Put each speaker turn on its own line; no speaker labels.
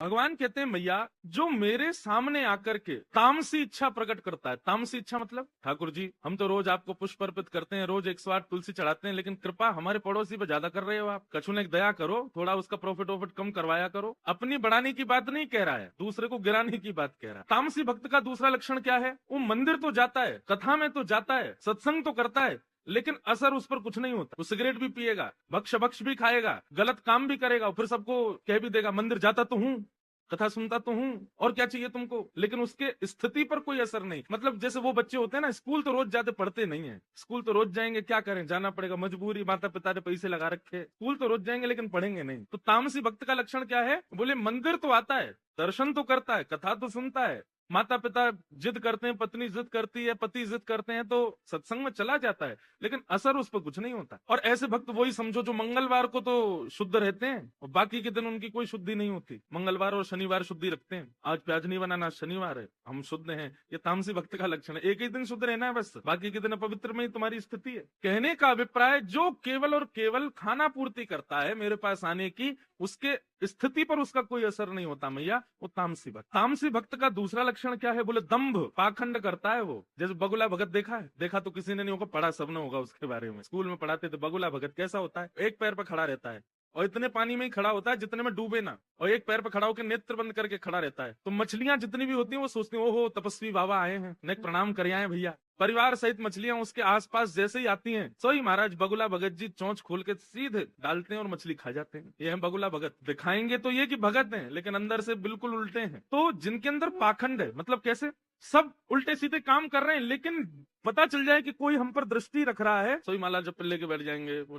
भगवान कहते हैं मैया, जो मेरे सामने आकर के तामसी इच्छा प्रकट करता है। तामसी इच्छा मतलब, ठाकुर जी हम तो रोज आपको पुष्प अर्पित करते हैं, रोज 108 तुलसी चढ़ाते हैं, लेकिन कृपा हमारे पड़ोसी पे ज्यादा कर रहे हो आप। कछु ने दया करो, थोड़ा उसका प्रॉफिट वॉफिट कम करवाया करो। अपनी बढ़ाने की बात नहीं कह रहा है, दूसरे को गिराने की बात कह रहा है। तामसी भक्त का दूसरा लक्षण क्या है? वो मंदिर तो जाता है, कथा में तो जाता है, सत्संग तो करता है, लेकिन असर उस पर कुछ नहीं होता। वो सिगरेट भी पिएगा, भक्ष भक्ष भी खाएगा, गलत काम भी करेगा, फिर सबको कह भी देगा मंदिर जाता तो हूं, कथा सुनता तो हूं, और क्या चाहिए तुमको, लेकिन उसके स्थिति पर कोई असर नहीं। मतलब जैसे वो बच्चे होते हैं ना, स्कूल तो रोज जाते, पढ़ते नहीं है। स्कूल तो रोज जाएंगे, क्या करें, जाना पड़ेगा, मजबूरी, माता पिता ने पैसे लगा रखे, स्कूल तो रोज जाएंगे लेकिन पढ़ेंगे नहीं। तो तामसी भक्त का लक्षण क्या है? बोले मंदिर तो आता है, दर्शन तो करता है, कथा तो सुनता है, माता पिता जिद करते हैं, पत्नी जिद करती है, पति जिद करते हैं, तो सत्संग में चला जाता है, लेकिन असर उस पर कुछ नहीं होता। और ऐसे भक्त वही समझो जो मंगलवार को तो शुद्ध रहते हैं और बाकी के दिन उनकी कोई शुद्धि नहीं होती। मंगलवार और शनिवार शुद्धि रखते हैं, आज प्याज नहीं बनाना, शनिवार है, हम शुद्ध हैं। ये तामसी भक्त का लक्षण है। एक ही दिन शुद्ध रहना है बस, बाकी के दिन अपवित्र में ही तुम्हारी स्थिति है। कहने का अभिप्राय, जो केवल और केवल खाना पूर्ति करता है मेरे पास आने की, उसके स्थिति पर उसका कोई असर नहीं होता मैया, वो तामसी भक्त। तामसी भक्त का दूसरा लक्षण क्या है? बोले दंभ, पाखंड करता है वो। जैसे बगुला भगत देखा है? देखा तो किसी ने नहीं होगा, पढ़ा सबने होगा उसके बारे में, स्कूल में पढ़ाते थे। बगुला भगत कैसा होता है? एक पैर पर खड़ा रहता है और इतने पानी में ही खड़ा होता है जितने में डूबे ना, और एक पैर पर खड़ा होकर नेत्र बंद करके खड़ा रहता है। तो मछलियां जितनी भी होती हैं वो सोचती हैं, ओहो तपस्वी बाबा आए हैं, नेक प्रणाम कर आए भैया। परिवार सहित मछलियां उसके आसपास जैसे ही आती हैं, सो ही महाराज बगुला भगत जी चोंच खोल के सीधे डालते हैं और मछली खा जाते हैं। ये है बगुला भगत। दिखाएंगे तो ये कि भगत हैं, लेकिन अंदर से बिल्कुल उल्टे हैं। तो जिनके अंदर पाखंड है, मतलब कैसे, सब उल्टे सीधे काम कर रहे हैं, लेकिन पता चल जाए कि कोई हम पर दृष्टि रख रहा है, सोई माला जब लेके बैठ जाएंगे।